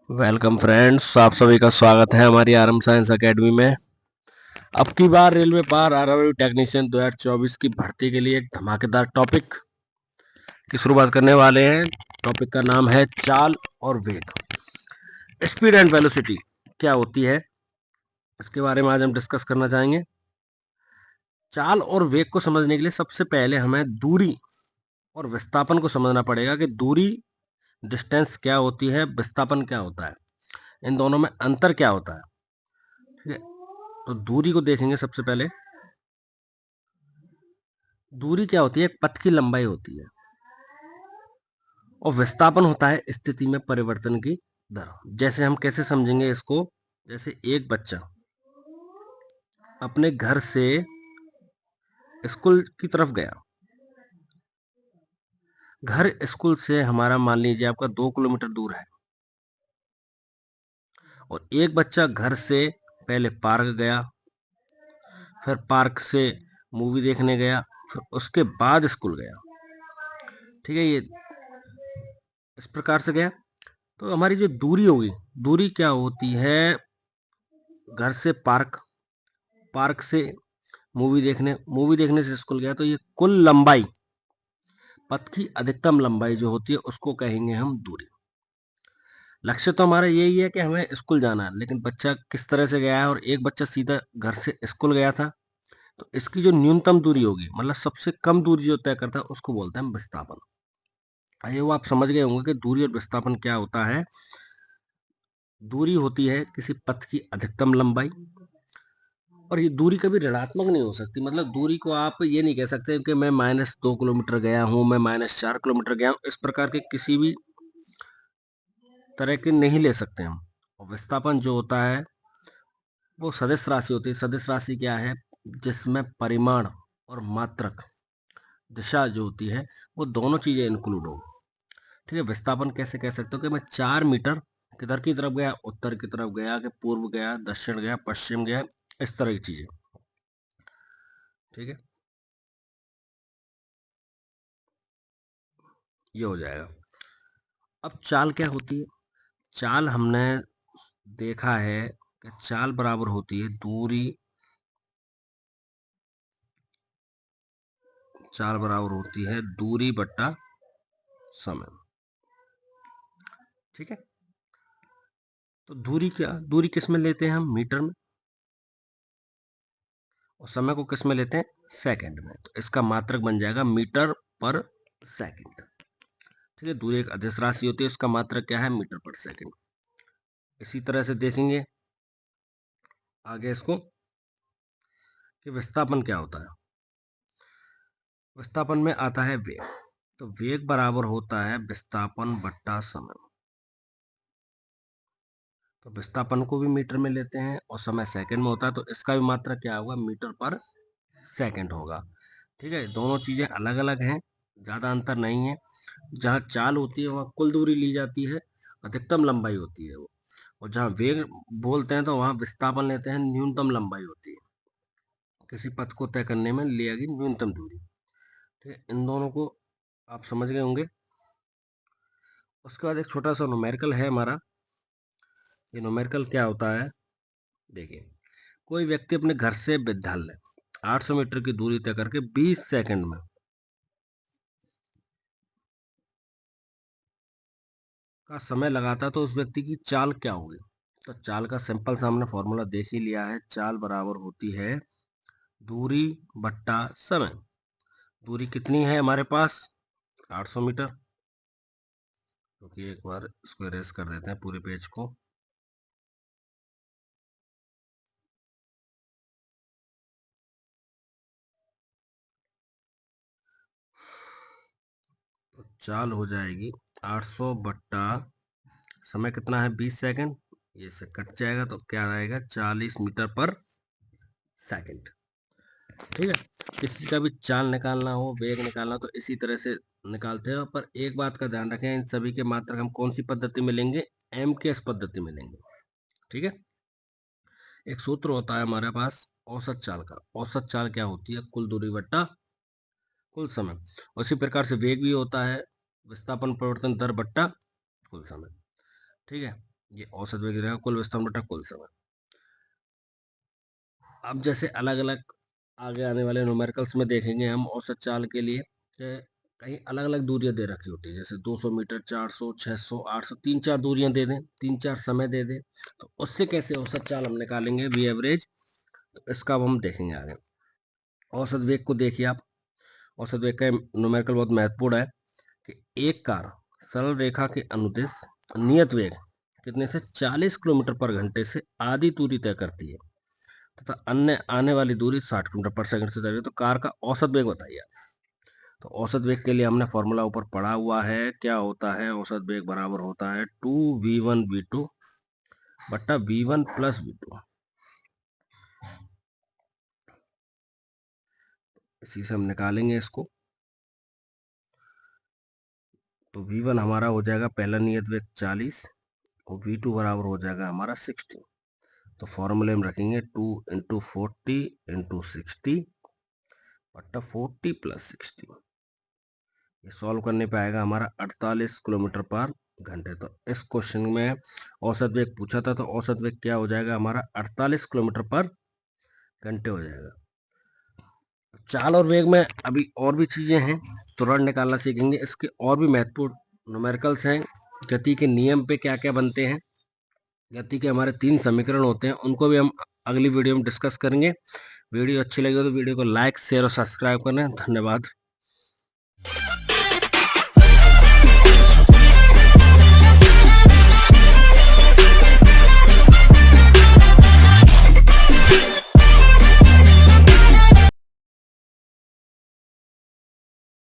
Welcome friends, आप सभी का स्वागत है हमारी आरएम साइंस एकेडमी में। अब की बार रेलवे पार आरआरबी टेक्नीशियन 2024 की भर्ती के लिए एक धमाकेदार टॉपिक की शुरुआत करने वाले हैं। टॉपिक का नाम है चाल और वेग। स्पीड एंड वेलोसिटी क्या होती है, इसके बारे में आज हम डिस्कस करना चाहेंगे। चाल और वेग को समझने के लिए सबसे पहले हमें दूरी और विस्थापन को समझना पड़ेगा कि दूरी डिस्टेंस क्या होती है, विस्थापन क्या होता है, इन दोनों में अंतर क्या होता है। ठीक है, तो दूरी को देखेंगे। सबसे पहले दूरी क्या होती है? एक पथ की लंबाई होती है, और विस्थापन होता है स्थिति में परिवर्तन की दर। जैसे हम कैसे समझेंगे इसको? जैसे एक बच्चा अपने घर से स्कूल की तरफ गया। घर स्कूल से हमारा मान लीजिए आपका 2 किलोमीटर दूर है, और एक बच्चा घर से पहले पार्क गया, फिर पार्क से मूवी देखने गया, फिर उसके बाद स्कूल गया। ठीक है, ये इस प्रकार से गया। तो हमारी जो दूरी होगी, दूरी क्या होती है? घर से पार्क, पार्क से मूवी देखने, मूवी देखने से स्कूल गया, तो ये कुल लंबाई, पथ की अधिकतम लंबाई जो होती है उसको कहेंगे हम दूरी। लक्ष्य तो हमारा यही है कि हमें स्कूल जाना है, लेकिन बच्चा किस तरह से गया है, और एक बच्चा सीधा घर से स्कूल गया था, तो इसकी जो न्यूनतम दूरी होगी, मतलब सबसे कम दूरी जो तय करता है, उसको बोलते हैं विस्थापन। आइए, वो आप समझ गए होंगे कि दूरी और विस्थापन क्या होता है। दूरी होती है किसी पथ की अधिकतम लंबाई, और ये दूरी कभी ऋणात्मक नहीं हो सकती। मतलब दूरी को आप ये नहीं कह सकते कि मैं -2 किलोमीटर गया हूं, मैं -4 किलोमीटर गया हूं। इस प्रकार के किसी भी तरह के नहीं ले सकते हम। और विस्थापन जो होता है वो सदिश राशि होती है। सदिश राशि क्या है? जिसमें परिमाण और मात्रक, दिशा जो होती है, वो दोनों चीजें इंक्लूड हो। ठीक है, विस्थापन कैसे कह सकते हो कि मैं 4 मीटर किधर की तरफ गया, उत्तर की तरफ गया, कि पूर्व गया, दक्षिण गया, पश्चिम गया, इस तरह की चीजें। ठीक है, ये हो जाएगा। अब चाल क्या होती है? चाल हमने देखा है कि चाल बराबर होती है दूरी, चाल बराबर होती है दूरी बट्टा समय। ठीक है, तो दूरी क्या, दूरी किस में लेते हैं हम? मीटर में। और समय को किस में लेते हैं? सेकंड में। तो इसका मात्रक बन जाएगा मीटर पर सेकंड। ठीक है, दूरी एक अदिश राशि होती है, उसका मात्रक क्या है? मीटर पर सेकंड। इसी तरह से देखेंगे आगे इसको कि विस्थापन क्या होता है। विस्थापन में आता है वेग। तो वेग बराबर होता है विस्थापन बट्टा समय। तो विस्थापन को भी मीटर में लेते हैं, और समय सेकंड में होता है, तो इसका भी मात्रक क्या होगा? मीटर पर सेकंड होगा। ठीक है, दोनों चीजें अलग अलग हैं, ज्यादा अंतर नहीं है। जहाँ चाल होती है वहाँ कुल दूरी ली जाती है, अधिकतम लंबाई होती है वो। और जहाँ वेग बोलते हैं तो वहाँ विस्थापन लेते हैं, न्यूनतम लंबाई होती है। किसी पथ को तय करने में लिया न्यूनतम दूरी। ठीक है, इन दोनों को आप समझ गए होंगे। उसके बाद एक छोटा सा न्यूमेरिकल है हमारा। ये न्यूमेरिकल क्या होता है? देखिए, कोई व्यक्ति अपने घर से विद्यालय 800 मीटर की दूरी तय करके 20 सेकंड में का समय लगाता है, तो उस व्यक्ति की चाल क्या होगी? तो चाल का सिंपल सा हमने फॉर्मूला देख ही लिया है। चाल बराबर होती है दूरी बट्टा समय। दूरी कितनी है हमारे पास? 800 मीटर। क्योंकि एक बार इसको इरेज कर देते हैं पूरे पेज को। तो चाल हो जाएगी 800 बट्टा समय कितना है? 20 सेकंड। ये से कट जाएगा तो क्या आएगा? 40 मीटर पर सेकंड। ठीक है, किसी का भी चाल निकालना हो, वेग निकालना हो, तो इसी तरह से निकालते हैं। पर एक बात का ध्यान रखें, इन सभी के मात्रक हम कौन सी पद्धति में लेंगे? एमकेएस पद्धति में लेंगे। ठीक है, एक सूत्र होता है हमारे पास औसत चाल का। औसत चाल क्या होती है? कुल दूरी बट्टा कुल समय। उसी प्रकार से वेग भी होता है विस्थापन परिवर्तन दर बट्टा कुल समय। ठीक है, ये औसत वेग रहेगा कुल विस्थापन बटा कुल समय। अब जैसे अलग अलग आगे आने वाले न्यूमेरिकल्स में देखेंगे हम औसत चाल के लिए कहीं अलग अलग दूरियां दे रखी होती है, जैसे 200 मीटर, 400, 600, 800, 3-4 दूरियां दे दें, 3-4 समय दे दें, तो उससे कैसे औसत चाल हम निकालेंगे वी एवरेज, इसका अब हम देखेंगे आगे। औसत वेग को देखिए आप, औसत वेग का न्यूमेरिकल बहुत महत्वपूर्ण है कि एक कार सरल रेखा के अनुदिश नियत वेग कितने से 40 किलोमीटर पर घंटे से आधी दूरी तय करती है तथा अन्य आने वाली दूरी 60 किलोमीटर पर सेकंड से तय है, तो कार का औसत वेग बताइए। तो औसत वेग के लिए हमने फॉर्मूला ऊपर पढ़ा हुआ है, क्या होता है औसत वेग बराबर होता है 2v1v2 बट्टा v1 प्लस v2। इसी से हम निकालेंगे इसको, तो v1 हमारा हो जाएगा पहला नियत वेग 40 और v2 बराबर हो जाएगा हमारा 60। तो फॉर्मूले में रखेंगे 2 इंटू 40 इंटू 60 बट्टा 40 प्लस 60। ये सॉल्व करने पे आएगा हमारा 48 किलोमीटर पर घंटे। तो इस क्वेश्चन में औसत वेग पूछा था, तो औसत वेग क्या हो जाएगा हमारा 48 किलोमीटर पर घंटे हो जाएगा। चाल और वेग में अभी और भी चीजें हैं, त्वरण निकालना सीखेंगे, इसके और भी महत्वपूर्ण न्यूमेरिकल्स हैं। गति के नियम पे क्या क्या बनते हैं, गति के हमारे 3 समीकरण होते हैं, उनको भी हम अगली वीडियो में डिस्कस करेंगे। वीडियो अच्छी लगी हो तो वीडियो को लाइक, शेयर और सब्सक्राइब करें। धन्यवाद।